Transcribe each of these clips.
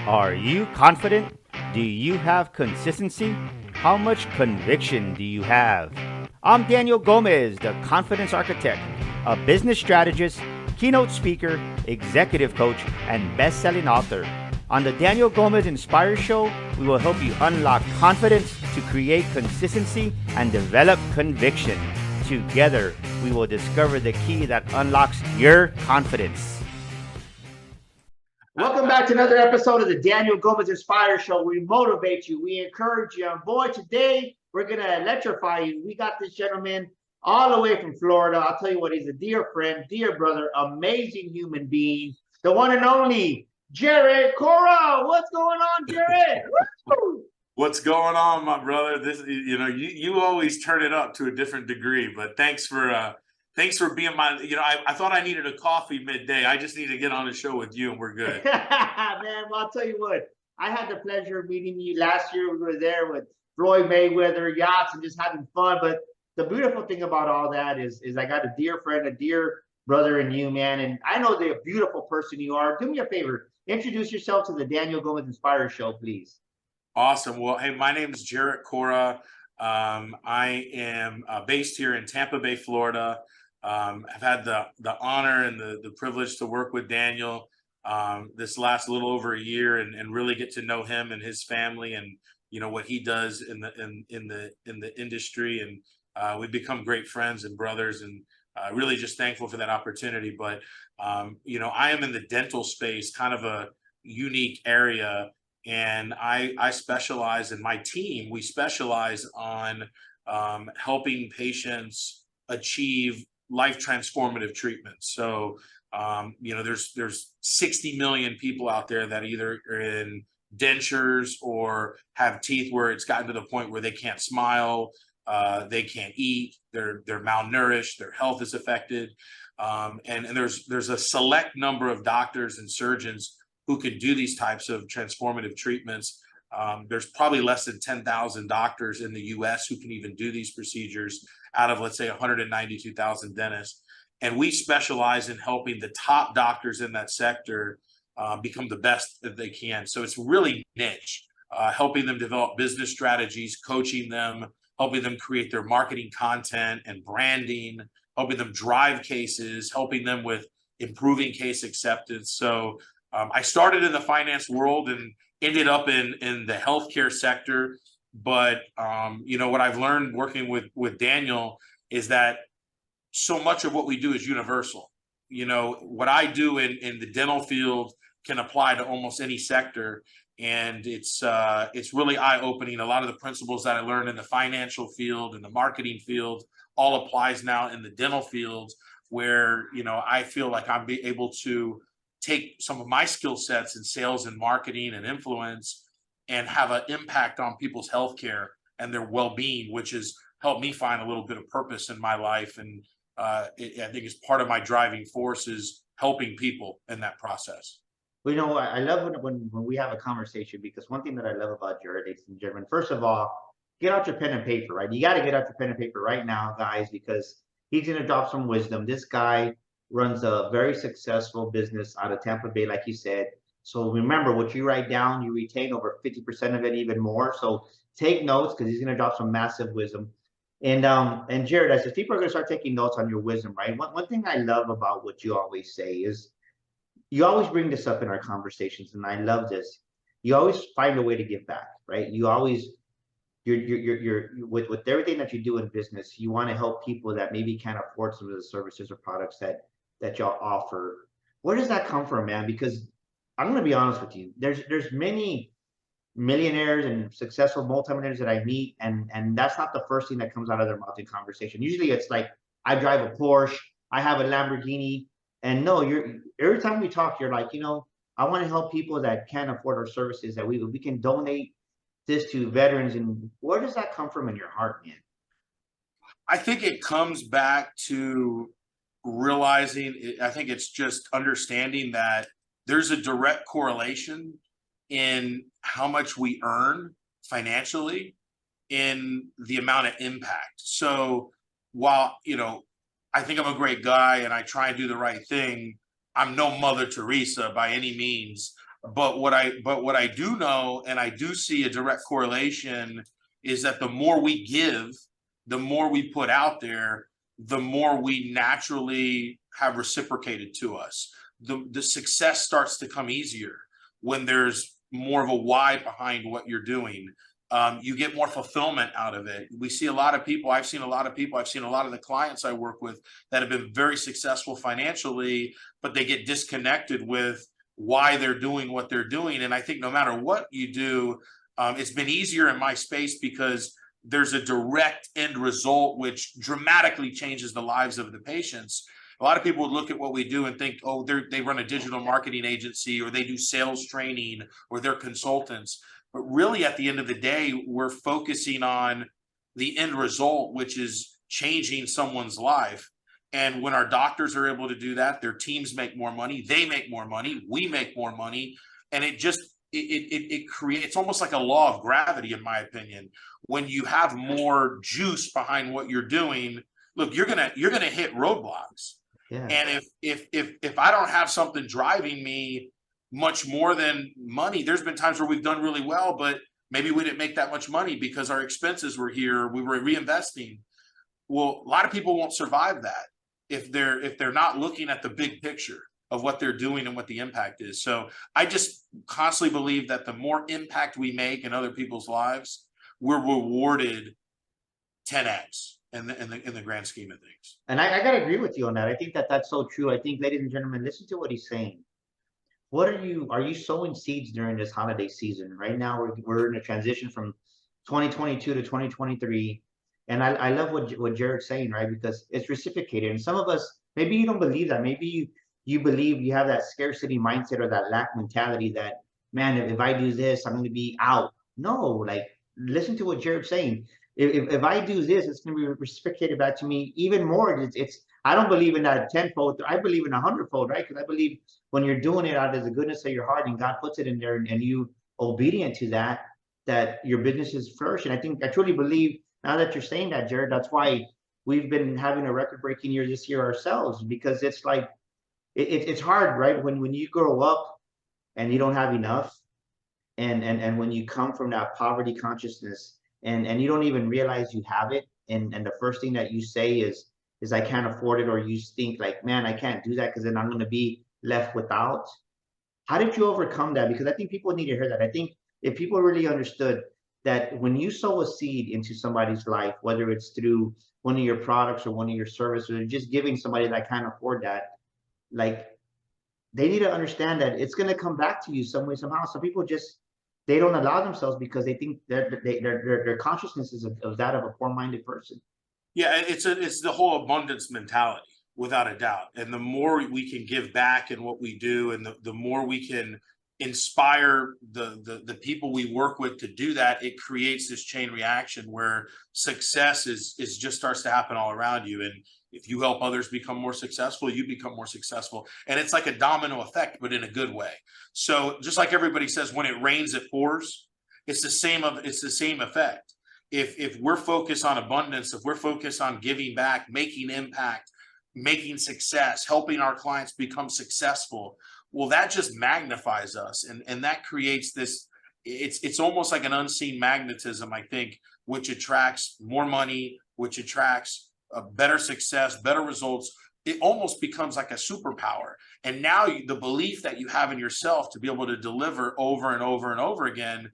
Are you confident? Do you have consistency? How much conviction do you have? I'm Daniel Gomez, the Confidence Architect, a business strategist, keynote speaker, executive coach, and best selling author. On the Daniel Gomez Inspire Show, we will help you unlock confidence to create consistency and develop conviction. Together, we will discover the key that unlocks your confidence. Welcome back to another episode of the Daniel Gomez Inspire Show. We motivate you, we encourage you. And boy, today we're going to electrify you. We got this gentleman all the way from Florida. I'll tell you what, he's a dear friend, dear brother, amazing human being, the one and only Gerritt Cora. What's going on, Gerritt? What's going on, my brother? This, you always turn it up to a different degree, but thanks for being my, I thought I needed a coffee midday. I just need to get on the show with you and we're good. Man, well, I'll tell you what, I had the pleasure of meeting you last year. We were there with Floyd Mayweather, yachts, and just having fun. But the beautiful thing about all that is I got a dear friend, a dear brother in you, man. And I know the beautiful person you are. Do me a favor. Introduce yourself to the Daniel Gomez Inspire Show, please. Awesome. Well, hey, my name is Gerritt Cora. I am based here in Tampa Bay, Florida. I've had the honor and the privilege to work with Daniel this last little over a year and really get to know him and his family and what he does in the industry, and we've become great friends and brothers, and really just thankful for that opportunity. But I am in the dental space, kind of a unique area, and I specialize, in my team, we specialize on helping patients achieve life transformative treatments. So, there's 60 million people out there that either are in dentures or have teeth where it's gotten to the point where they can't smile, they can't eat, they're malnourished, their health is affected. And there's a select number of doctors and surgeons who can do these types of transformative treatments. There's probably less than 10,000 doctors in the US who can even do these procedures out of, let's say, 192,000 dentists. And we specialize in helping the top doctors in that sector become the best that they can. So it's really niche, helping them develop business strategies, coaching them, helping them create their marketing content and branding, helping them drive cases, helping them with improving case acceptance. So I started in the finance world and ended up in the healthcare sector. But, what I've learned working with Daniel is that so much of what we do is universal. What I do in the dental field can apply to almost any sector. And it's really eye-opening. A lot of the principles that I learned in the financial field and the marketing field all applies now in the dental field, where, I feel like I'm able to take some of my skill sets in sales and marketing and influence and have an impact on people's healthcare and their well-being, which has helped me find a little bit of purpose in my life. And I think it's part of my driving force is helping people in that process. Well, I love when we have a conversation, because one thing that I love about Gerritt, ladies and gentlemen, first of all, get out your pen and paper, right? You got to get out your pen and paper right now, guys, because he's going to drop some wisdom. This guy runs a very successful business out of Tampa Bay, like you said. So remember, what you write down, you retain over 50% of it, even more. So take notes, because he's going to drop some massive wisdom. And Gerritt, as if people are going to start taking notes on your wisdom, right? One thing I love about what you always say is you always bring this up in our conversations, and I love this. You always find a way to give back, right? You always you're with everything that you do in business, you want to help people that maybe can't afford some of the services or products that y'all offer. Where does that come from, man? Because I'm going to be honest with you. There's many millionaires and successful multimillionaires that I meet, and that's not the first thing that comes out of their mouth in conversation. Usually, it's like, I drive a Porsche, I have a Lamborghini, and no, you're every time we talk, you're like, I want to help people that can't afford our services, that we can donate this to veterans. And where does that come from in your heart, man? I think it comes back to realizing, I think it's just understanding that there's a direct correlation in how much we earn financially in the amount of impact. So while, I think I'm a great guy and I try and do the right thing, I'm no Mother Teresa by any means. But what I do know, and I do see a direct correlation, is that the more we give, the more we put out there, the more we naturally have reciprocated to us. The success starts to come easier when there's more of a why behind what you're doing. You get more fulfillment out of it. We see a lot of people. I've seen a lot of people. I've seen a lot of the clients I work with that have been very successful financially, but they get disconnected with why they're doing what they're doing. And I think no matter what you do, it's been easier in my space because there's a direct end result which dramatically changes the lives of the patients. A lot of people would look at what we do and think, oh, they run a digital marketing agency, or they do sales training, or they're consultants. But really, at the end of the day, we're focusing on the end result, which is changing someone's life. And when our doctors are able to do that, their teams make more money, they make more money, we make more money. And it creates almost like a law of gravity, in my opinion. When you have more juice behind what you're doing, look, you're gonna hit roadblocks. Yeah. And if I don't have something driving me much more than money, there's been times where we've done really well, but maybe we didn't make that much money because our expenses were here, we were reinvesting. Well, a lot of people won't survive that if they're not looking at the big picture of what they're doing and what the impact is. So I just constantly believe that the more impact we make in other people's lives, we're rewarded 10x in the grand scheme of things. And I gotta agree with you on that. I think that that's so true. I think, ladies and gentlemen, listen to what he's saying. What are you sowing seeds during this holiday season? Right now, we're in a transition from 2022 to 2023. And I love what Gerritt's saying, right? Because it's reciprocated. And some of us, maybe you don't believe that. Maybe you believe you have that scarcity mindset or that lack mentality that, man, if I do this, I'm going to be out. No, like, listen to what Gerritt's saying. If I do this, it's going to be reciprocated back to me even more. I don't believe in that tenfold. I believe in 100-fold, right? Because I believe when you're doing it out of the goodness of your heart and God puts it in there and you obedient to that, that your business is flourishing. I truly believe, now that you're saying that, Gerritt, that's why we've been having a record-breaking year this year ourselves, because it's like it's hard, right? When you grow up and you don't have enough, and when you come from that poverty consciousness and you don't even realize you have it, and the first thing that you say is I can't afford it, or you think like, man, I can't do that because then I'm going to be left without. How did you overcome that? Because I think people need to hear that. I think if people really understood that when you sow a seed into somebody's life, whether it's through one of your products or one of your services, or just giving somebody that can't afford that, like, they need to understand that it's going to come back to you some way, somehow. Some people just, they don't allow themselves because they think that their consciousness is of that of a poor-minded person. Yeah, it's the whole abundance mentality, without a doubt. And the more we can give back in what we do, and the more we can inspire the people we work with to do that, it creates this chain reaction where success is just starts to happen all around you. And if you help others become more successful, you become more successful. And it's like a domino effect, but in a good way. So just like everybody says, when it rains, it pours. It's the same effect. If we're focused on abundance, if we're focused on giving back, making impact, making success, helping our clients become successful, well, that just magnifies us. And that creates this, it's almost like an unseen magnetism, I think, which attracts more money, which attracts better success, better results. It almost becomes like a superpower. And now the belief that you have in yourself to be able to deliver over and over and over again,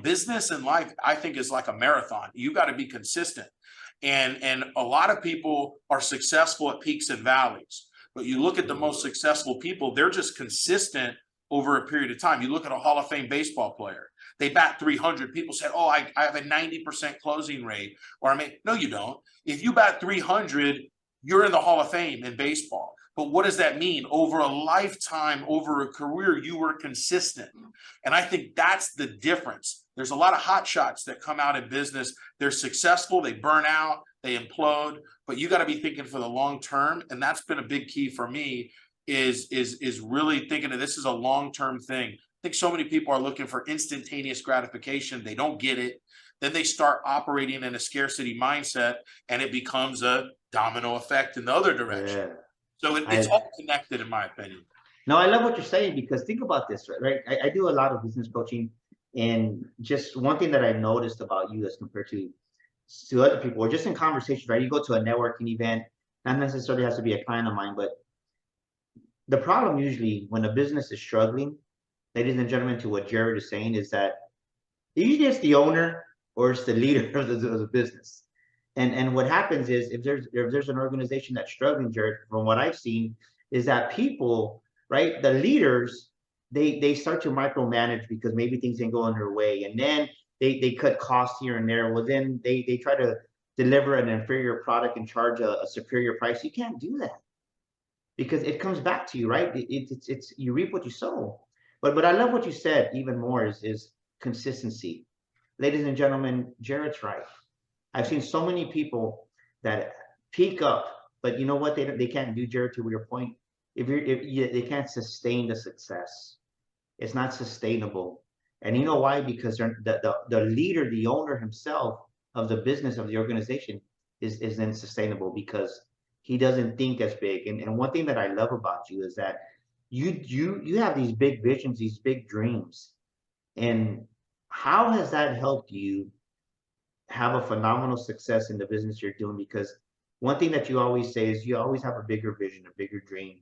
business and life, I think, is like a marathon. You got to be consistent. And a lot of people are successful at peaks and valleys, but you look at the most successful people, they're just consistent over a period of time. You look at a Hall of Fame baseball player, they bat 300. People said, oh, I have a 90% closing rate. Or no, you don't. If you bat 300, you're in the Hall of Fame in baseball. But what does that mean? Over a lifetime, over a career, you were consistent. And I think that's the difference. There's a lot of hot shots that come out in business. They're successful, they burn out, they implode, but you got to be thinking for the long term. And that's been a big key for me, is really thinking that this is a long-term thing. I think so many people are looking for instantaneous gratification. They don't get it. Then they start operating in a scarcity mindset, and it becomes a domino effect in the other direction. Yeah. So it's all connected, in my opinion. No, I love what you're saying, because think about this, right? I do a lot of business coaching, and just one thing that I noticed about you as compared to other people, or just in conversation, right? You go to a networking event, not necessarily has to be a client of mine, but the problem usually when a business is struggling, ladies and gentlemen, to what Gerritt is saying, is that usually it's the owner or it's the leader of the business. And what happens is, if there's an organization that's struggling, Gerritt, from what I've seen, is that people, right, the leaders, they start to micromanage because maybe things didn't go on their way, and then they cut costs here and there. Well, then they try to deliver an inferior product and charge a superior price. You can't do that, because it comes back to you, right? It's you reap what you sow. But I love what you said even more, is consistency. Ladies and gentlemen, Gerritt's right. I've seen so many people that peak up, but you know what? They can't do, Gerritt, to your point. If they can't sustain the success, it's not sustainable. And you know why? Because the leader, the owner himself of the business, of the organization, is unsustainable, because he doesn't think as big. And one thing that I love about you is that you have these big visions, these big dreams. And how has that helped you have a phenomenal success in the business you're doing? Because one thing that you always say is you always have a bigger vision, a bigger dream.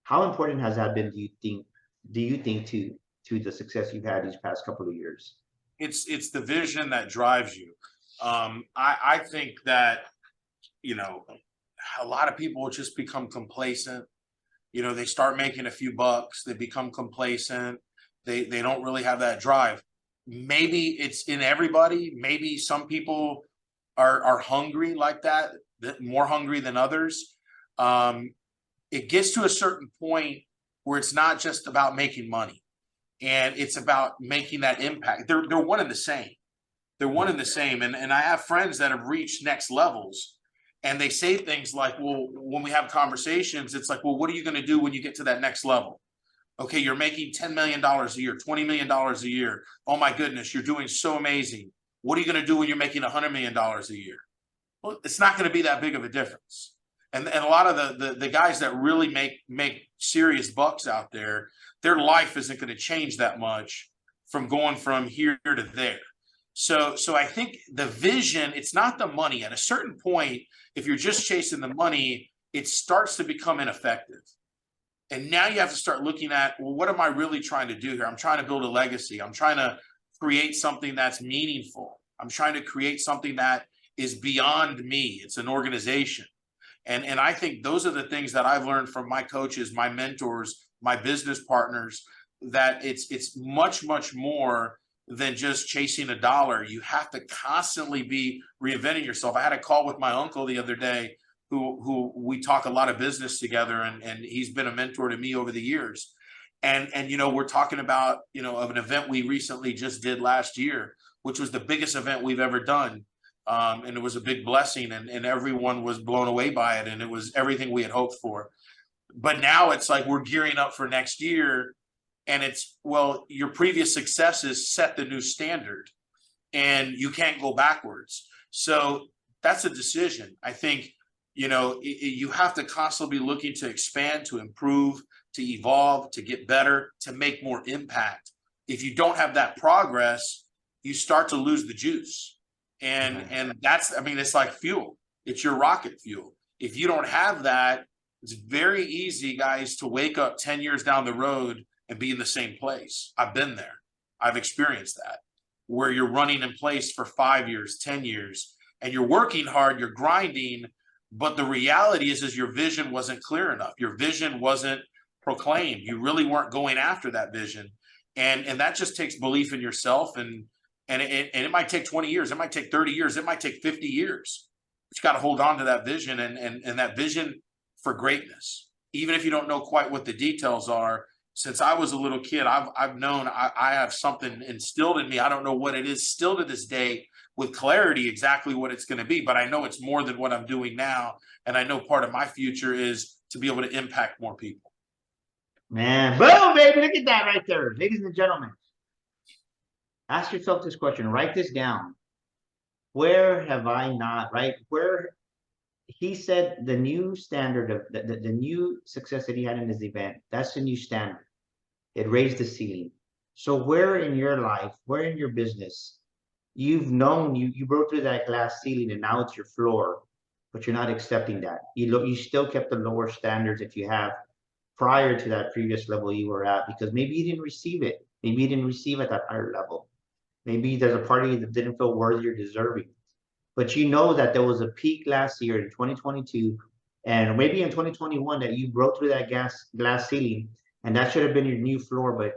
How important has that been, do you think to the success you've had these past couple of years? It's the vision that drives you. I think that, you know, a lot of people just become complacent. You know, they start making a few bucks, they become complacent. They don't really have that drive. Maybe it's in everybody. Maybe some people are hungry like that, more hungry than others. It gets to a certain point where it's not just about making money, and it's about making that impact. They're one and the same. They're one and the same. And I have friends that have reached next levels, and they say things like, well, when we have conversations, it's like, well, what are you going to do when you get to that next level? Okay, you're making $10 million a year, $20 million a year. Oh my goodness, you're doing so amazing. What are you going to do when you're making $100 million a year? Well, it's not going to be that big of a difference. And a lot of the guys that really make serious bucks out there, their life isn't going to change that much from going from here to there. So I think the vision, it's not the money. At a certain point, if you're just chasing the money, it starts to become ineffective. And now you have to start looking at, well, what am I really trying to do here? I'm trying to build a legacy. I'm trying to create something that's meaningful. I'm trying to create something that is beyond me. It's an organization. And I think those are the things that I've learned from my coaches, my mentors, my business partners, that it's much, much more than just chasing a dollar. You have to constantly be reinventing yourself. I had a call with my uncle the other day, who we talk a lot of business together, and he's been a mentor to me over the years. And you know, we're talking about, you know, of an event we recently just did last year, which was the biggest event we've ever done. And it was a big blessing, and everyone was blown away by it, and it was everything we had hoped for. But now it's like we're gearing up for next year, and it's, well, your previous successes set the new standard, and you can't go backwards. So that's a decision. I think, you know, you have to constantly be looking to expand, to improve, to evolve, to get better, to make more impact. If you don't have that progress, you start to lose the juice. And that's, I mean, it's like fuel. It's your rocket fuel. If you don't have that, it's very easy, guys, to wake up 10 years down the road and be in the same place. I've been there. I've experienced that, where you're running in place for 5 years, 10 years, and you're working hard, you're grinding, but the reality is your vision wasn't clear enough. Your vision wasn't proclaimed. You really weren't going after that vision. And that just takes belief in yourself. And it might take 20 years. It might take 30 years. It might take 50 years. But you got to hold on to that vision, and that vision for greatness. Even if you don't know quite what the details are, since I was a little kid, I've known I have something instilled in me. I don't know what it is still to this day with clarity exactly what it's going to be, but I know it's more than what I'm doing now. And I know part of my future is to be able to impact more people. Man, boom, baby, look at that right there. Ladies and gentlemen, ask yourself this question, write this down. Where have I not, right? Where he said the new standard of the new success that he had in his event, that's the new standard. It raised the ceiling. So where in your life, where in your business, you've known you broke through that glass ceiling and now it's your floor, but you're not accepting that. You still kept the lower standards that you have prior to that previous level you were at because maybe you didn't receive it. Maybe you didn't receive at that higher level. Maybe there's a part of you that didn't feel worthy or deserving. But you know that there was a peak last year in 2022 and maybe in 2021 that you broke through that glass ceiling and that should have been your new floor, but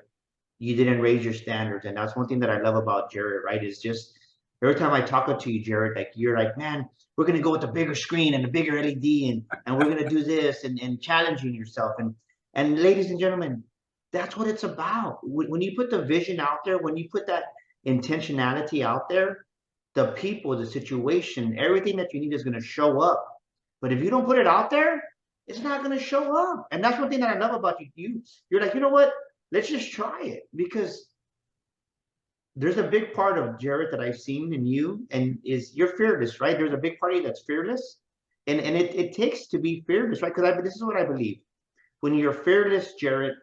you didn't raise your standards. And that's one thing that I love about Gerritt, right? Is just every time I talk to you, Gerritt, like you're like, man, we're gonna go with the bigger screen and the bigger LED and we're gonna do this and challenging yourself. And ladies and gentlemen, that's what it's about. When you put the vision out there, when you put that intentionality out there, the people, the situation, everything that you need is gonna show up. But if you don't put it out there, it's not gonna show up. And that's one thing that I love about you. You're like, you know what? Let's just try it because there's a big part of Gerritt that I've seen in you and is you're fearless, right? There's a big part of you that's fearless. And it takes to be fearless, right? Because this is what I believe. When you're fearless, Gerritt,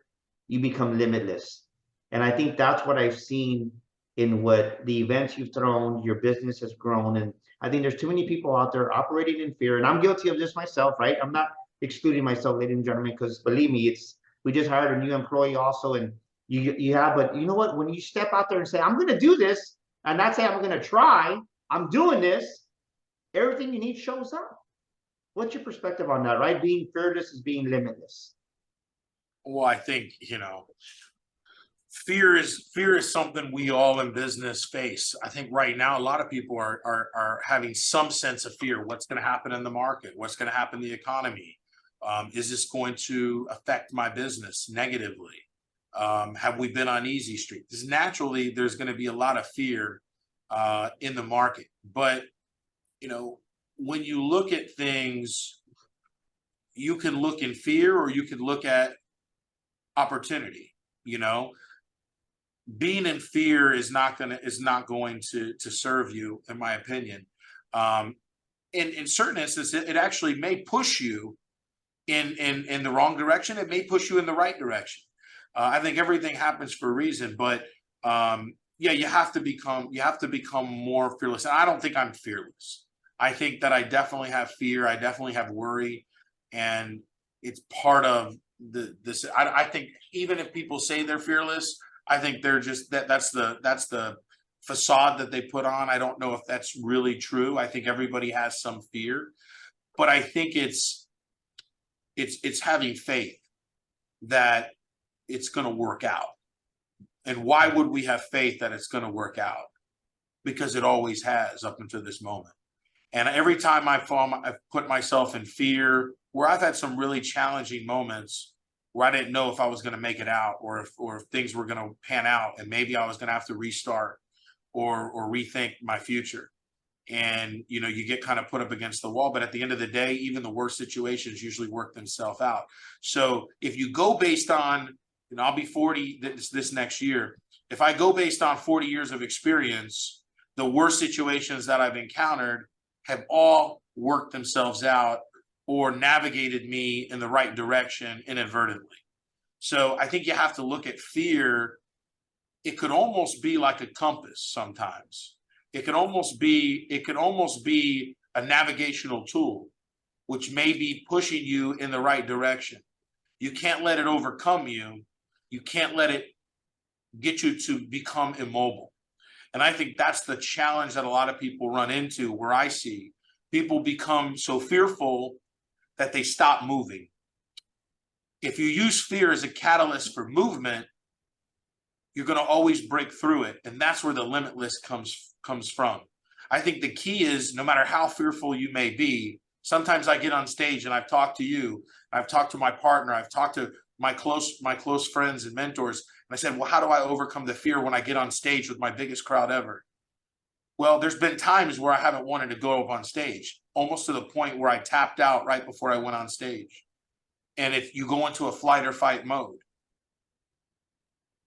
you become limitless. And I think that's what I've seen in what the events you've thrown, your business has grown. And I think there's too many people out there operating in fear. And I'm guilty of this myself, right? I'm not excluding myself, ladies and gentlemen, because believe me, we just hired a new employee also, and you have, but you know what? When you step out there and say, I'm gonna do this, and not say I'm gonna try, I'm doing this, everything you need shows up. What's your perspective on that, right? Being fearless is being limitless. Well, I think, fear is something we all in business face. I think right now a lot of people are having some sense of fear. What's going to happen in the market? What's going to happen in the economy? Is this going to affect my business negatively? Have we been on easy street? Because naturally there's going to be a lot of fear in the market. But when you look at things, you can look in fear or you can look at opportunity. Being in fear is not going to serve you, in my opinion. In certain instances, it actually may push you in the wrong direction. It may push you in the right direction. I think everything happens for a reason, but yeah, you have to become more fearless. And I don't think I'm fearless. I think that I definitely have fear. I definitely have worry, and it's part of this. I think even if people say they're fearless, I think they're just that's the facade that they put on. I don't know if that's really true. I think everybody has some fear, but I think it's having faith that it's going to work out. And why would we have faith that it's going to work out? Because it always has up until this moment. And every time I've put myself in fear, where I've had some really challenging moments where I didn't know if I was going to make it out or if things were going to pan out, and maybe I was going to have to restart or rethink my future. And you get kind of put up against the wall, but at the end of the day, even the worst situations usually work themselves out. So if you go based on, I'll be 40 this next year. If I go based on 40 years of experience, the worst situations that I've encountered have all worked themselves out or navigated me in the right direction inadvertently. So I think you have to look at fear. It could almost be like a compass sometimes. It could almost be a navigational tool, which may be pushing you in the right direction. You can't let it overcome you. You can't let it get you to become immobile. And I think that's the challenge that a lot of people run into, where I see people become so fearful that they stop moving. If you use fear as a catalyst for movement, you're going to always break through it. And that's where the limitless comes from. I think the key is, no matter how fearful you may be, sometimes I get on stage and I've talked to you, I've talked to my partner, I've talked to my close friends and mentors. And I said, well, how do I overcome the fear when I get on stage with my biggest crowd ever? Well, there's been times where I haven't wanted to go up on stage, almost to the point where I tapped out right before I went on stage. And if you go into a flight or fight mode,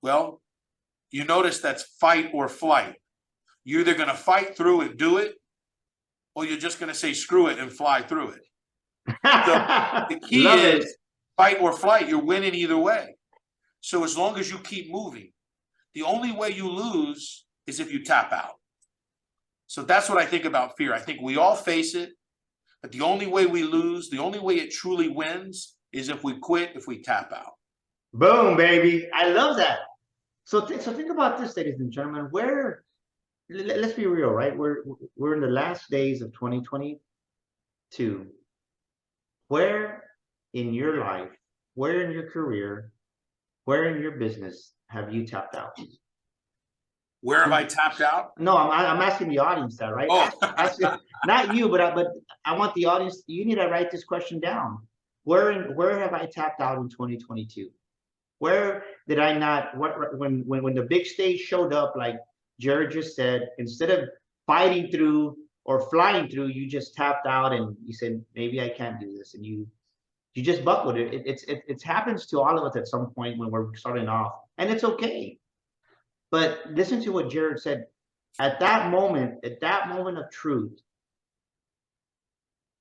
well, you notice that's fight or flight. You're either going to fight through and do it, or you're just going to say screw it and fly through it. So the key Love it. is fight or flight. You're winning either way. So as long as you keep moving, the only way you lose is if you tap out. So that's what I think about fear. I think we all face it, but the only way we lose, the only way it truly wins is if we quit, if we tap out. Boom, baby. I love that. So think about this, ladies and gentlemen. Let's be real, right? We're in the last days of 2022. Where in your life, where in your career, where in your business have you tapped out? Where have I tapped out? No, I'm asking the audience that, right? Oh, Ask not you, but I want the audience. You need to write this question down. Where have I tapped out in 2022? Where did I not? What when the big stage showed up, like Gerritt just said, instead of fighting through or flying through, you just tapped out and you said, maybe I can't do this, and you just buckled it. It happens to all of us at some point when we're starting off, and it's okay. But listen to what Gerritt said. At that moment of truth,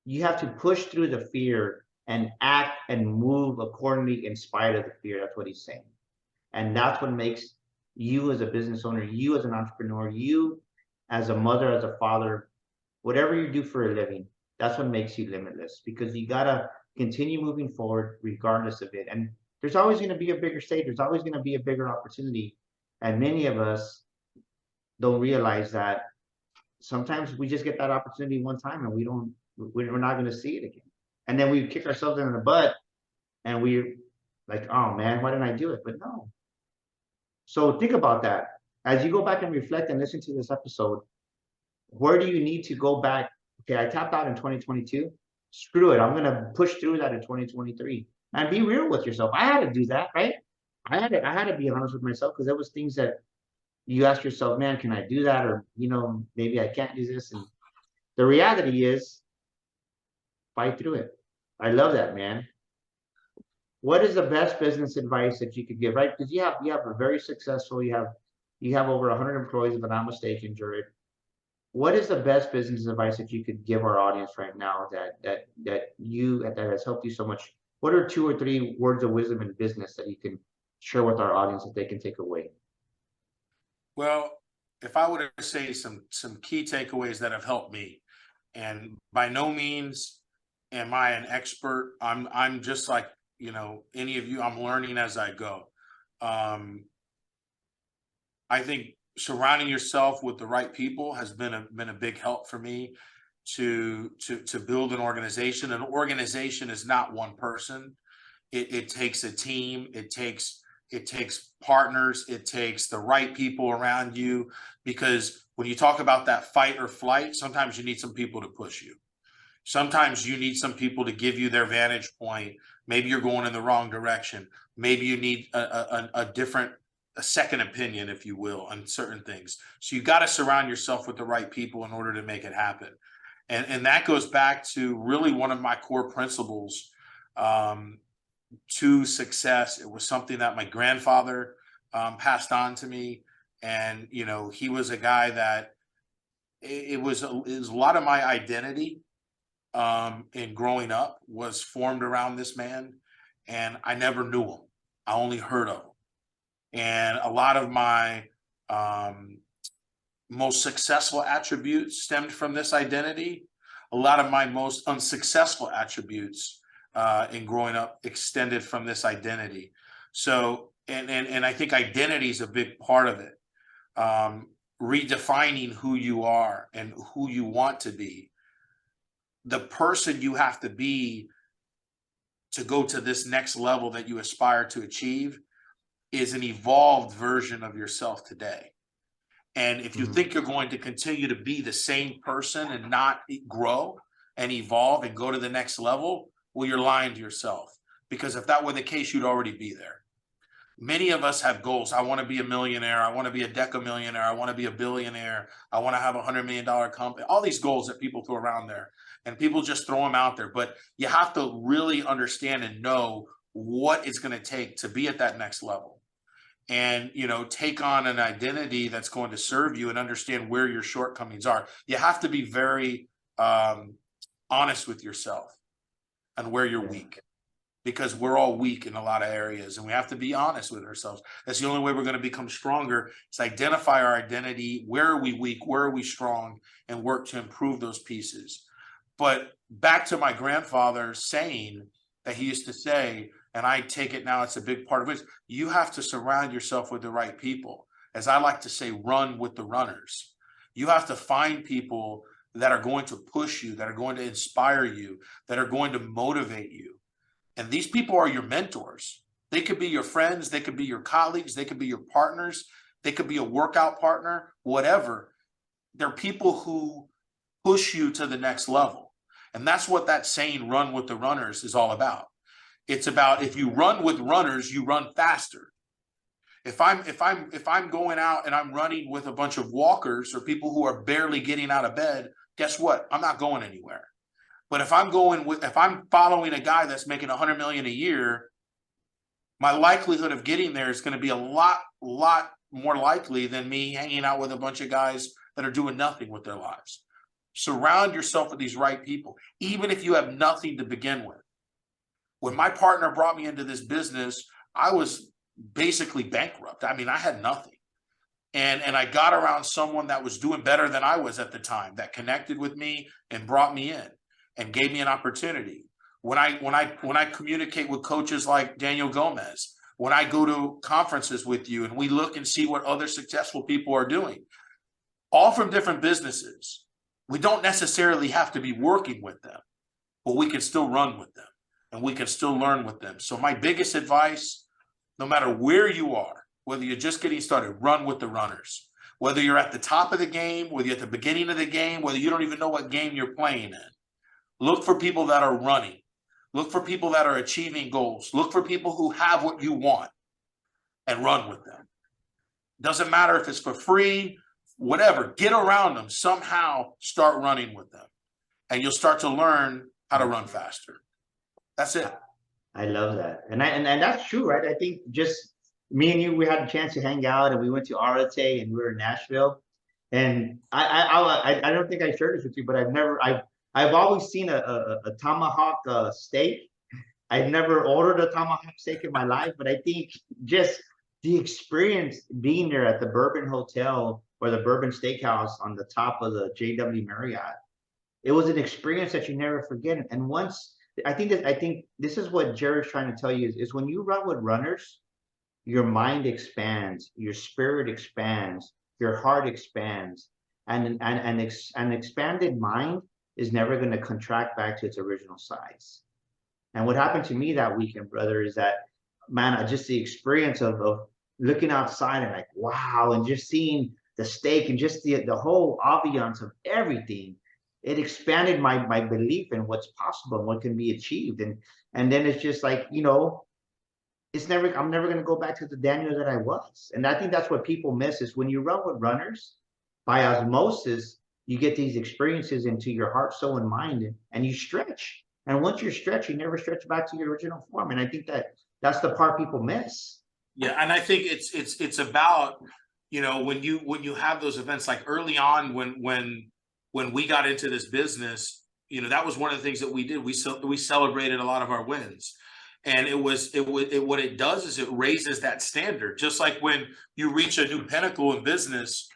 you have to push through the fear and act and move accordingly in spite of the fear. That's what he's saying. And that's what makes you as a business owner, you as an entrepreneur, you as a mother, as a father, whatever you do for a living, that's what makes you limitless, because you got to continue moving forward regardless of it. And there's always going to be a bigger stage. There's always going to be a bigger opportunity. And many of us don't realize that sometimes we just get that opportunity one time and we're not going to see it again. And then we kick ourselves in the butt and we're like, oh man, why didn't I do it? But no. So think about that. As you go back and reflect and listen to this episode, where do you need to go back? Okay, I tapped out in 2022. Screw it. I'm going to push through that in 2023 and be real with yourself. I had to do that, right? I had to be honest with myself, because there was things that you ask yourself, man, can I do that? Or, maybe I can't do this. And the reality is, fight through it. I love that, man. What is the best business advice that you could give, right? Because you have a very successful, you have over 100 employees, if I'm not mistaken, Gerritt. What is the best business advice that you could give our audience right now that has helped you so much? What are 2 or 3 words of wisdom in business that you can share with our audience that they can take away? well, if I were to say some key takeaways that have helped me, and by no means am I an expert. I'm just like, any of you, I'm learning as I go. I think surrounding yourself with the right people has been a big help for me to build an organization. An organization is not one person. It takes a team. It takes partners. It takes the right people around you, because when you talk about that fight or flight, sometimes you need some people to push you. Sometimes you need some people to give you their vantage point. Maybe you're going in the wrong direction. Maybe you need a second opinion, if you will, on certain things. So you got to surround yourself with the right people in order to make it happen. And that goes back to really one of my core principles to success. It was something that my grandfather passed on to me. And, he was a guy that it was a lot of my identity in growing up was formed around this man. And I never knew him. I only heard of him. And a lot of my most successful attributes stemmed from this identity. A lot of my most unsuccessful attributes in growing up extended from this identity. So, and I think identity is a big part of it. Redefining who you are and who you want to be. The person you have to be to go to this next level that you aspire to achieve is an evolved version of yourself today. And if you think you're going to continue to be the same person and not grow and evolve and go to the next level, well, you're lying to yourself. Because if that were the case, you'd already be there. Many of us have goals. I want to be a millionaire. I want to be a decamillionaire. I want to be a billionaire. I want to have $100 million company. All these goals that people throw around there, and people just throw them out there. But you have to really understand and know what it's going to take to be at that next level. And, take on an identity that's going to serve you and understand where your shortcomings are. You have to be very honest with yourself. and where you're weak, because we're all weak in a lot of areas, and we have to be honest with ourselves. That's the only way we're going to become stronger, is identify our identity. Where are we weak? Where are we strong? And work to improve those pieces. But back to my grandfather saying that he used to say, and I take it now, it's a big part of it, you have to surround yourself with the right people. As I like to say, run with the runners. You have to find people that are going to push you, that are going to inspire you, that are going to motivate you. And these people are your mentors. They could be your friends, they could be your colleagues, they could be your partners, they could be a workout partner, whatever. They're people who push you to the next level. And that's what that saying, run with the runners, is all about. It's about, if you run with runners, you run faster. If I'm going out and I'm running with a bunch of walkers or people who are barely getting out of bed, guess what? I'm not going anywhere. But if I'm following a guy that's making 100 million a year, my likelihood of getting there is going to be a lot more likely than me hanging out with a bunch of guys that are doing nothing with their lives. Surround yourself with these right people, even if you have nothing to begin with. When my partner brought me into this business, I was basically bankrupt. I mean, I had nothing. And I got around someone that was doing better than I was at the time, that connected with me and brought me in and gave me an opportunity. When I communicate with coaches like Daniel Gomez, when I go to conferences with you and we look and see what other successful people are doing, all from different businesses, we don't necessarily have to be working with them, but we can still run with them and we can still learn with them. So my biggest advice, no matter where you are, whether you're just getting started, run with the runners. Whether you're at the top of the game, whether you're at the beginning of the game, whether you don't even know what game you're playing in, look for people that are running. Look for people that are achieving goals. Look for people who have what you want and run with them. Doesn't matter if it's for free, whatever. Get around them. Somehow start running with them. And you'll start to learn how to run faster. That's it. I love that. And that's true, right? I think just me and you, we had a chance to hang out and we went to Arate and we were in Nashville. And I don't think I shared this with you, but I've always seen a tomahawk steak. I've never ordered a tomahawk steak in my life, but I think just the experience being there at the Bourbon Hotel or the Bourbon Steakhouse on the top of the JW Marriott, it was an experience that you never forget. And once I think this is what Gerritt's trying to tell you is when you run with runners, your mind expands, your spirit expands, your heart expands, and an expanded mind is never going to contract back to its original size. And what happened to me that weekend, brother, is that, man, just the experience of looking outside and like, wow, and just seeing the steak and just the whole ambiance of everything, it expanded my belief in what's possible and what can be achieved. And then it's just like, you know, I'm never going to go back to the Daniel that I was. And I think that's what people miss is when you run with runners, by osmosis, you get these experiences into your heart, soul, and mind, and you stretch. And once you're stretched, you never stretch back to your original form. And I think that's the part people miss. Yeah, and I think it's about, you know, when you have those events, like early on when we got into this business, you know, that was one of the things that we did. We celebrated a lot of our wins. And what it does is it raises that standard. Just like when you reach a new pinnacle in business,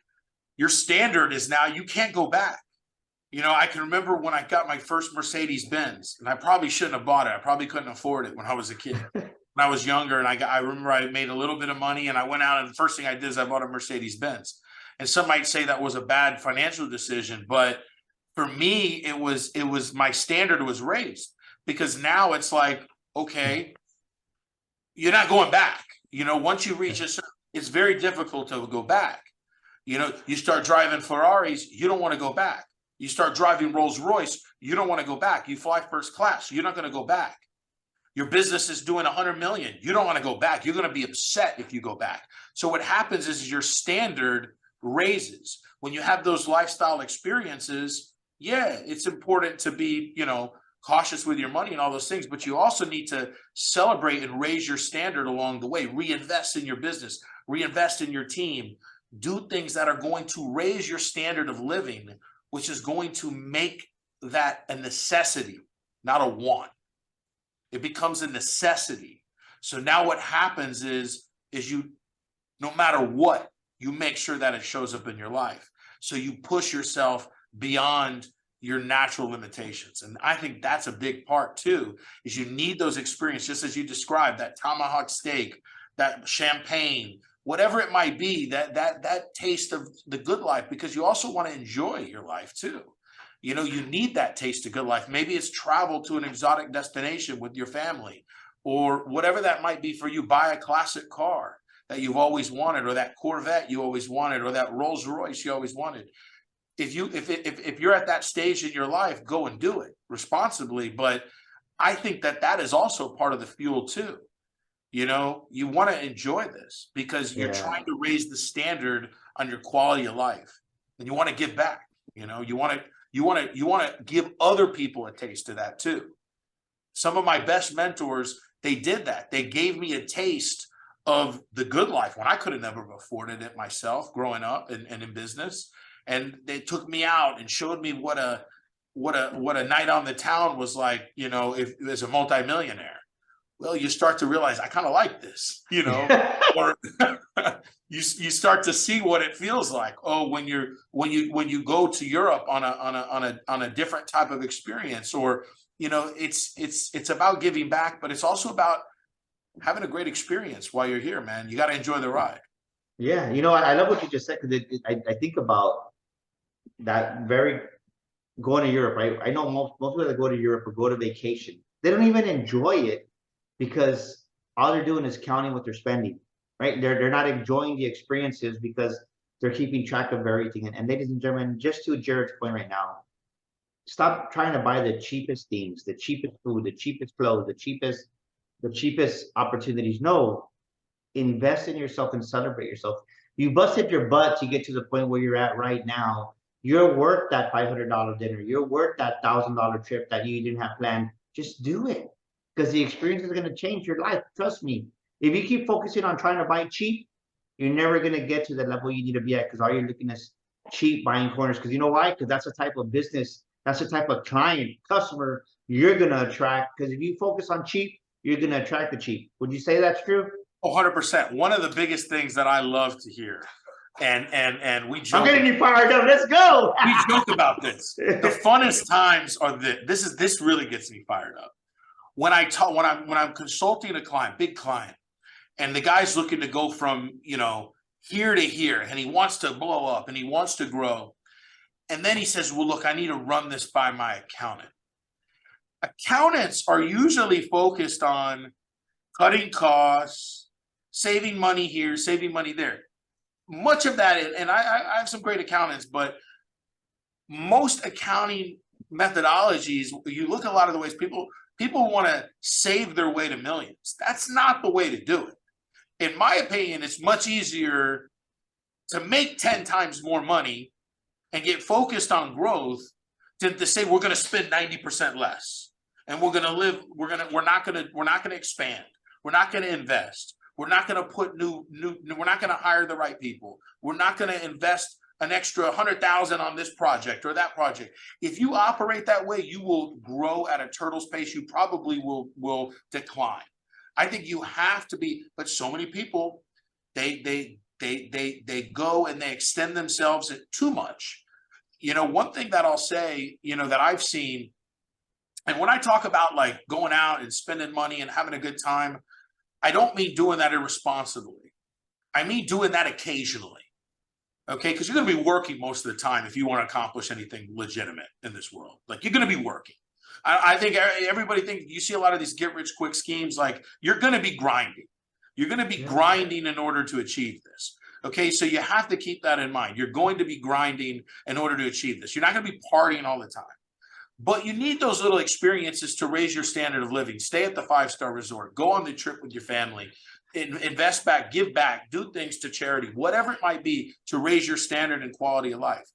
your standard is now you can't go back. You know, I can remember when I got my first Mercedes Benz, and I probably shouldn't have bought it. I probably couldn't afford it when I was a kid. When I was younger, and I remember I made a little bit of money, and I went out, and the first thing I did is I bought a Mercedes Benz. And some might say that was a bad financial decision, but for me, it was my standard was raised, because now it's like, okay, you're not going back. You know, once you reach it's very difficult to go back. You know, you start driving Ferraris, you don't want to go back. You start driving Rolls Royce, you don't want to go back. You fly first class, you're not going to go back. Your business is doing 100 million. You don't want to go back. You're going to be upset if you go back. So what happens is your standard raises. When you have those lifestyle experiences, yeah, it's important to be, you know, cautious with your money and all those things, but you also need to celebrate and raise your standard along the way. Reinvest in your business, reinvest in your team, do things that are going to raise your standard of living, which is going to make that a necessity, not a want. It becomes a necessity. So now what happens is you, no matter what, you make sure that it shows up in your life. So you push yourself beyond your natural limitations. And I think that's a big part too, is you need those experiences, just as you described, that tomahawk steak, that champagne, whatever it might be, that taste of the good life, because you also want to enjoy your life too. You know, you need that taste of good life. Maybe it's travel to an exotic destination with your family, or whatever that might be for you. Buy a classic car that you've always wanted, or that Corvette you always wanted, or that Rolls Royce you always wanted. If you're at that stage in your life, go and do it responsibly. But I think that is also part of the fuel too. You know, you want to enjoy this because you're trying to raise the standard on your quality of life, and you want to give back. You know, you want to give other people a taste of that too. Some of my best mentors, they did that. They gave me a taste of the good life when I could have never afforded it myself growing up and in business. And they took me out and showed me what a night on the town was like, you know, if as a multimillionaire. Well, you start to realize I kind of like this, you know, or you start to see what it feels like. Oh, when you go to Europe on a different type of experience, or, you know, it's about giving back, but it's also about having a great experience while you're here, man. You got to enjoy the ride. Yeah, you know, I love what you just said, because I think about that very going to Europe, right? I know most people that go to Europe or go to vacation, they don't even enjoy it because all they're doing is counting what they're spending, right? They're not enjoying the experiences because they're keeping track of everything. And ladies and gentlemen, just to Gerritt's point right now, stop trying to buy the cheapest things, the cheapest food, the cheapest clothes, the cheapest opportunities. No, invest in yourself and celebrate yourself. You busted your butt to get to the point where you're at right now. You're worth that $500 dinner. You're worth that $1,000 trip that you didn't have planned. Just do it, because the experience is going to change your life. Trust me. If you keep focusing on trying to buy cheap, you're never going to get to the level you need to be at, because all you're looking at is cheap buying corners. Because you know why? Because that's the type of business, that's the type of client, customer you're going to attract. Because if you focus on cheap, you're going to attract the cheap. Would you say that's true? 100%. One of the biggest things that I love to hear, and we joke. I'm getting you fired up. Let's go. We joke about this. The funnest times are this really gets me fired up. When I'm consulting a client, big client, and the guy's looking to go from, you know, here to here, and he wants to blow up and he wants to grow. And then he says, well, look, I need to run this by my accountant. Accountants are usually focused on cutting costs, saving money here, saving money there. Much of that, and I have some great accountants, but most accounting methodologies, you look at a lot of the ways people want to save their way to millions. That's not the way to do it. In my opinion, it's much easier to make 10 times more money and get focused on growth than to say we're going to spend 90% less, and we're not going to expand. We're not going to invest. We're not going to put we're not going to hire the right people. We're not going to invest an extra 100,000 on this project or that project. If you operate that way, you will grow at a turtle's pace. You probably will decline. I think you have to be, but so many people, they go and they extend themselves too much. You know, one thing that I'll say, you know, that I've seen, and when I talk about like going out and spending money and having a good time, I don't mean doing that irresponsibly. I mean doing that occasionally. Okay, because you're going to be working most of the time if you want to accomplish anything legitimate in this world. Like, you're going to be working. I think everybody thinks, you see a lot of these get-rich-quick schemes, like, you're going to be grinding. You're going to be grinding in order to achieve this. Okay, so you have to keep that in mind. You're going to be grinding in order to achieve this. You're not going to be partying all the time. But you need those little experiences to raise your standard of living. Stay at the 5-star resort. Go on the trip with your family. Invest back, give back, do things to charity, whatever it might be, to raise your standard and quality of life.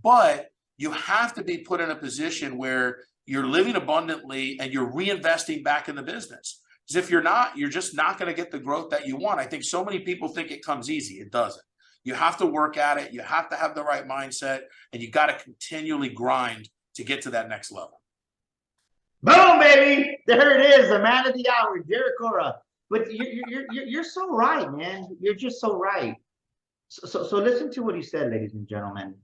But you have to be put in a position where you're living abundantly and you're reinvesting back in the business. Because if you're not, you're just not going to get the growth that you want. I think so many people think it comes easy. It doesn't. You have to work at it. You have to have the right mindset, and you got to continually grind to get to that next level. Boom, baby. There it is. The man of the hour, Gerritt Cora. But you're so right, man. You're just so right. So listen to what he said, ladies and gentlemen.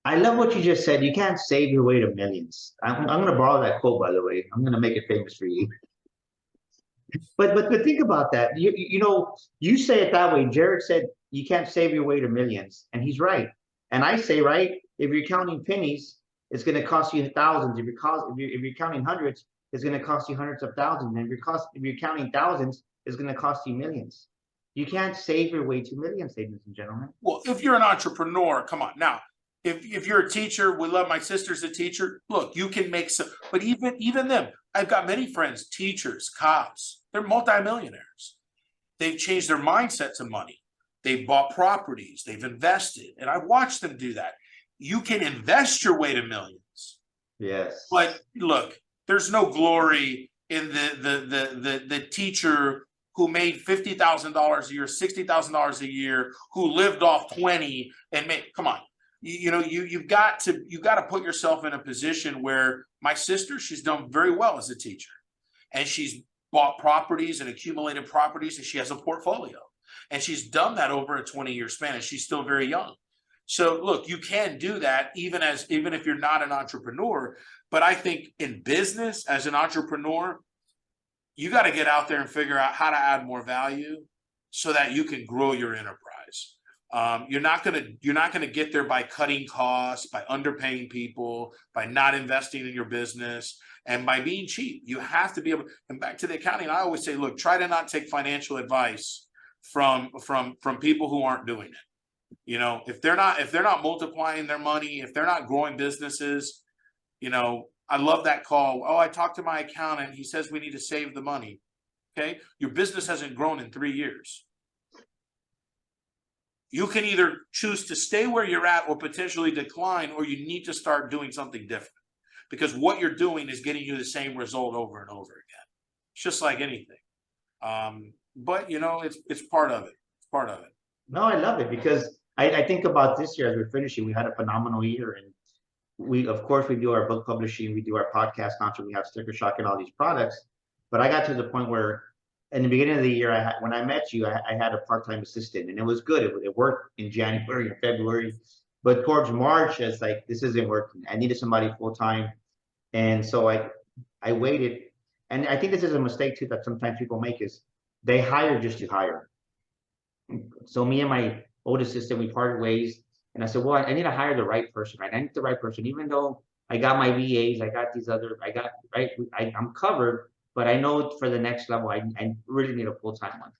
I love what you just said. You can't save your way to millions. I'm going to borrow that quote, by the way. I'm going to make it famous for you. But think about that. You know, you say it that way. Gerritt said you can't save your way to millions, and he's right. And I say, right, if you're counting pennies, it's going to cost you thousands. If you're counting hundreds, it's going to cost you hundreds of thousands. And if you're counting thousands, it's going to cost you millions. You can't save your way to millions, ladies and gentlemen. Well, if you're an entrepreneur, come on. Now, if you're a teacher, we love, my sister's a teacher. Look, you can make some, but even them, I've got many friends, teachers, cops, they're multimillionaires. They've changed their mindset to money. They've bought properties, they've invested, and I've watched them do that. You can invest your way to millions. Yes. But look, there's no glory in the teacher who made $50,000 a year, $60,000 a year, who lived off 20 and made, come on. You've got to put yourself in a position where my sister, she's done very well as a teacher, and she's bought properties and accumulated properties, and she has a portfolio, and she's done that over a 20-year span, and she's still very young. So look, you can do that even if you're not an entrepreneur. But I think in business, as an entrepreneur, you got to get out there and figure out how to add more value so that you can grow your enterprise. You're not gonna get there by cutting costs, by underpaying people, by not investing in your business, and by being cheap. You have to be able. And back to the accounting, I always say, look, try to not take financial advice from people who aren't doing it. You know, if they're not multiplying their money, if they're not growing businesses, you know, I love that call. Oh, I talked to my accountant. He says we need to save the money. Okay, your business hasn't grown in 3 years. You can either choose to stay where you're at or potentially decline, or you need to start doing something different, because what you're doing is getting you the same result over and over again. It's just like anything. But you know, it's part of it. It's part of it. No, I love it because I think about this year as we're finishing, we had a phenomenal year. And of course, we do our book publishing, we do our podcast launch, we have Sticker Shock and all these products. But I got to the point where in the beginning of the year, when I met you, I had a part-time assistant, and it was good. It worked in January and February. But towards March, it's like, this isn't working. I needed somebody full-time. And so I waited. And I think this is a mistake too that sometimes people make, is they hire just to hire. So me and my old assistant, we parted ways. And I said, well, I need to hire the right person, right? I need the right person, even though I got my VAs, I'm covered, but I know for the next level, I really need a full-time one.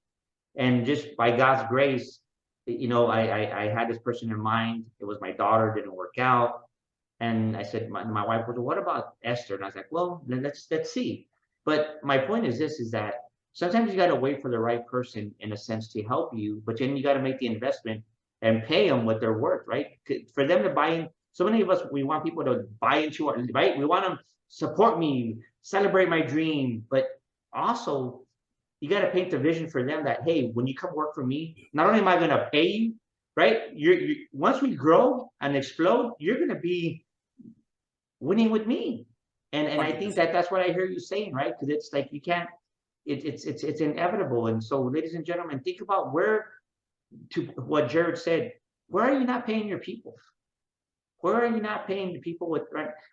And just by God's grace, you know, I had this person in mind. It was my daughter, didn't work out. And I said, my wife was, what about Esther? And I was like, well, then let's see. But my point is this, is that sometimes you got to wait for the right person, in a sense, to help you, but then you got to make the investment and pay them what they're worth, right? For them to buy in. So many of us, we want people to buy into our, right? We want them to support me, celebrate my dream, but also you got to paint the vision for them that, hey, when you come work for me, not only am I going to pay you, right? Once we grow and explode, you're going to be winning with me. And I think that's what I hear you saying, right? Because it's like, you can't, it's inevitable. And so, ladies and gentlemen, think about to what Gerritt said, where are you not paying your people? Where are you not paying the people with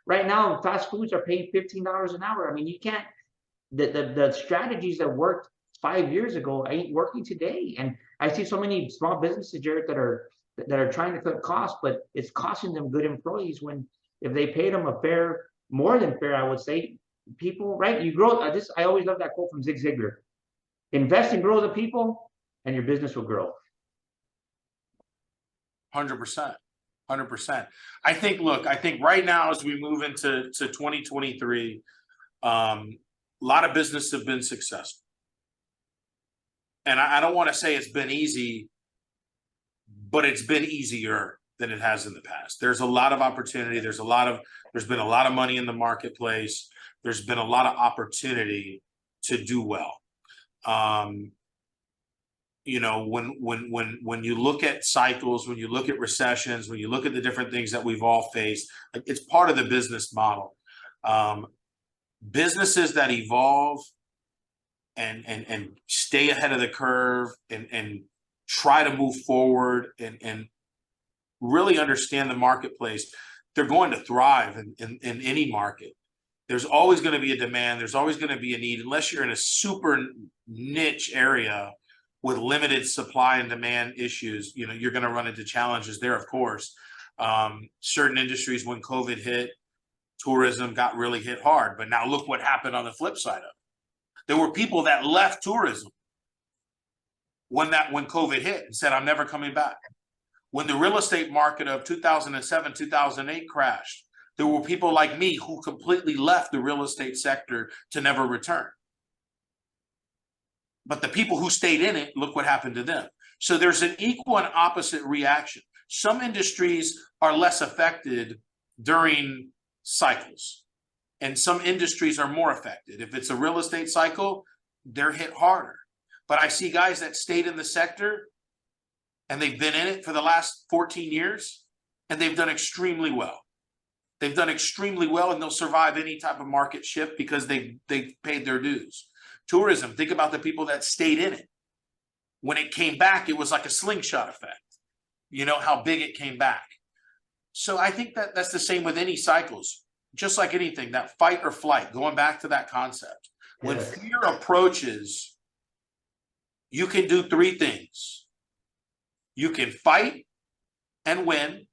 right now? Fast foods are paying $15 an hour. I mean, you can't. The strategies that worked 5 years ago ain't working today. And I see so many small businesses, Gerritt, that are trying to cut costs, but it's costing them good employees. When if they paid them more than fair, I would say, people, right? You grow. I always love that quote from Zig Ziglar: invest and grow the people, and your business will grow. 100%. 100%. I think right now, as we move into 2023, a lot of businesses have been successful. And I don't want to say it's been easy, but it's been easier than it has in the past. There's a lot of opportunity. There's been a lot of money in the marketplace. There's been a lot of opportunity to do well. You know, when you look at cycles, when you look at recessions, when you look at the different things that we've all faced, it's part of the business model. businesses that evolve and stay ahead of the curve and try to move forward and really understand the marketplace, they're going to thrive in any market. There's always going to be a demand. There's always going to be a need, unless you're in a super niche area with limited supply and demand issues. You know, you're going to run into challenges there, of course. Certain industries, when COVID hit, tourism got really hit hard. But now look what happened on the flip side of it. There were people that left tourism when COVID hit and said, I'm never coming back. When the real estate market of 2007, 2008 crashed, there were people like me who completely left the real estate sector to never return. But the people who stayed in it, look what happened to them. So there's an equal and opposite reaction. Some industries are less affected during cycles, and some industries are more affected. If it's a real estate cycle, they're hit harder. But I see guys that stayed in the sector and they've been in it for the last 14 years and they've done extremely well. They've done extremely well, and they'll survive any type of market shift because they've paid their dues. Tourism, think about the people that stayed in it. When it came back, it was like a slingshot effect. You know how big it came back. So I think that that's the same with any cycles. Just like anything, that fight or flight, going back to that concept. When fear approaches, you can do three things. You can fight and win.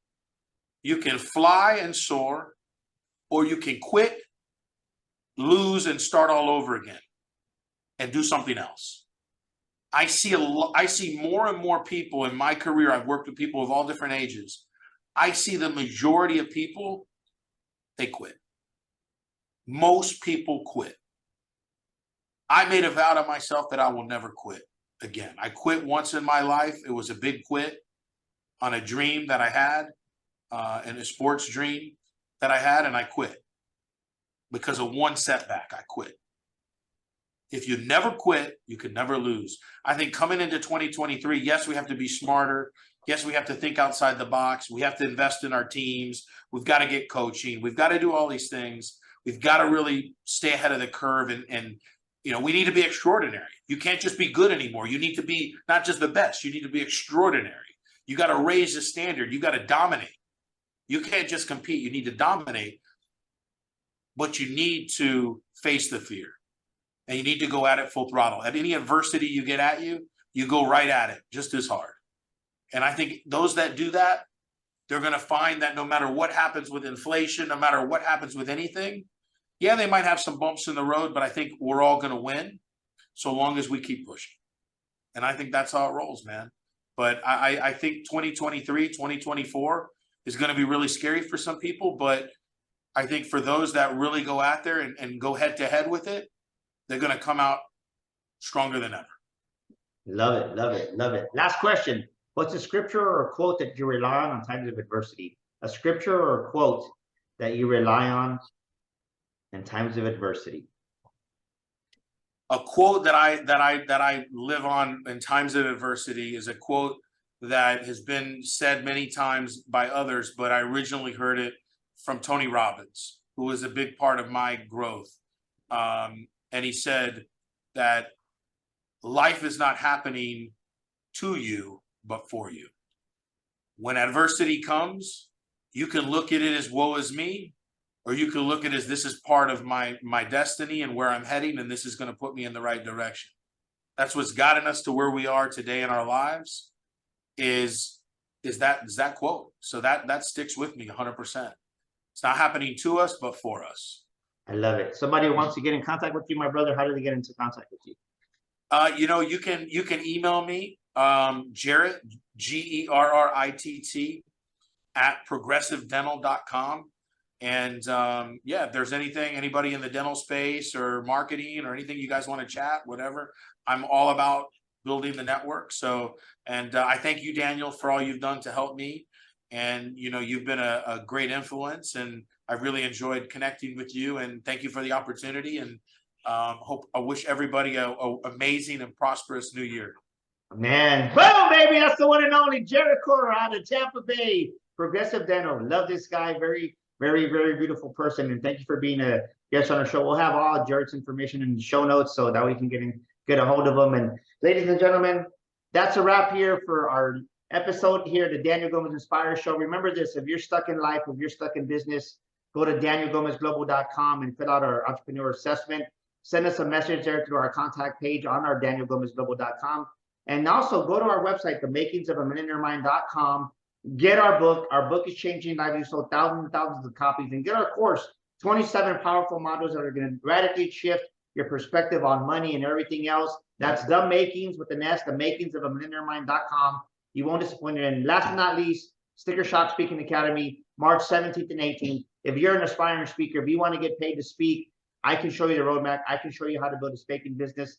You can fly and soar, or you can quit, lose, and start all over again and do something else. I see more and more people in my career. I've worked with people of all different ages. I see the majority of people, they quit. Most people quit. I made a vow to myself that I will never quit again. I quit once in my life. It was a big quit on a dream that I had, and a sports dream that I had, and I quit because of one setback. I quit. If you never quit, you can never lose. I think coming into 2023, yes, we have to be smarter. Yes, we have to think outside the box. We have to invest in our teams. We've got to get coaching. We've got to do all these things. We've got to really stay ahead of the curve, and you know, we need to be extraordinary. You can't just be good anymore. You need to be not just the best. You need to be extraordinary. You got to raise the standard. You got to dominate. You can't just compete. You need to dominate, but you need to face the fear, and you need to go at it full throttle. At any adversity you get at you, you go right at it just as hard. And I think those that do that, they're going to find that no matter what happens with inflation, no matter what happens with anything, yeah, they might have some bumps in the road, but I think we're all going to win so long as we keep pushing. And I think that's how it rolls, man. But I think 2023, 2024 is going to be really scary for some people. But I think for those that really go out there and go head to head with it, they're going to come out stronger than ever. Love it, love it, love it. Last question. What's a scripture or a quote that you rely on times of adversity? A scripture or a quote that you rely on in times of adversity? A quote that I live on in times of adversity is a quote that has been said many times by others, but I originally heard it from Tony Robbins, who was a big part of my growth. And he said that life is not happening to you, but for you. When adversity comes, you can look at it as woe is me, or you can look at it as this is part of my destiny and where I'm heading, and this is going to put me in the right direction. That's what's gotten us to where we are today in our lives, is that quote. So that sticks with me 100%. It's not happening to us, but for us. I love it. Somebody wants to get in contact with you, my brother. How do they get into contact with you? You can email me, Gerritt, Gerritt, at progressivedental.com. And yeah, if there's anybody in the dental space or marketing or anything you guys want to chat, whatever, I'm all about building the network. So, and I thank you, Daniel, for all you've done to help me. And, you know, you've been a great influence, and I really enjoyed connecting with you, and thank you for the opportunity. And I wish everybody a amazing and prosperous new year. Man, boom, baby, that's the one and only Gerritt Cora out of Tampa Bay, Progressive Dental. Love this guy. Very Very, very beautiful person. And thank you for being a guest on our show. We'll have all Gerritt's information in the show notes so that we can get a hold of him. And ladies and gentlemen, that's a wrap here for our episode here, the Daniel Gomez Inspire Show. Remember this, if you're stuck in life, if you're stuck in business, go to danielgomezglobal.com and fill out our entrepreneur assessment. Send us a message there through our contact page on our danielgomezglobal.com. And also go to our website, themakingsofamillionairemind.com. Get our book. Our book is changing lives. We sold thousands and thousands of copies. And get our course, 27 powerful modules that are going to radically shift your perspective on money and everything else. That's The Makings with an S, themakingsofamillionairemind.com. You won't disappoint. And last but not least, Sticker Shock Speaking Academy, March 17th and 18th. If you're an aspiring speaker, if you want to get paid to speak, I can show you the roadmap. I can show you how to build a speaking business.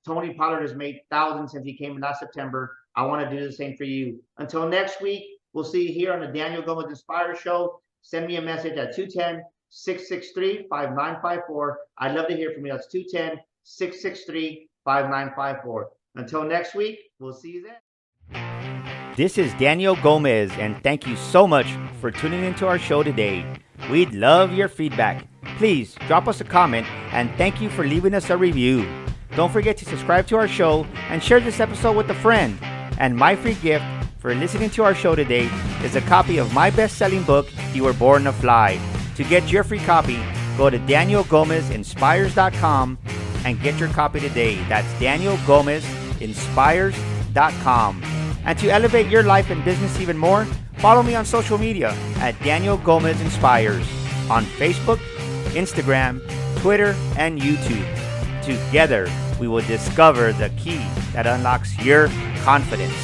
Tony Pollard has made thousands since he came in last September. I want to do the same for you. Until next week, we'll see you here on the Daniel Gomez Inspire Show. Send me a message at 210-663-5954. I'd love to hear from you. That's 210-663-5954. Until next week, we'll see you then. This is Daniel Gomez, and thank you so much for tuning into our show today. We'd love your feedback. Please drop us a comment, and thank you for leaving us a review. Don't forget to subscribe to our show and share this episode with a friend. And my free gift for listening to our show today is a copy of my best-selling book, You Were Born to Fly. To get your free copy, go to danielgomezinspires.com and get your copy today. That's danielgomezinspires.com. And to elevate your life and business even more, follow me on social media at Daniel Gomez Inspires on Facebook, Instagram, Twitter, and YouTube. Together, we will discover the key that unlocks your confidence.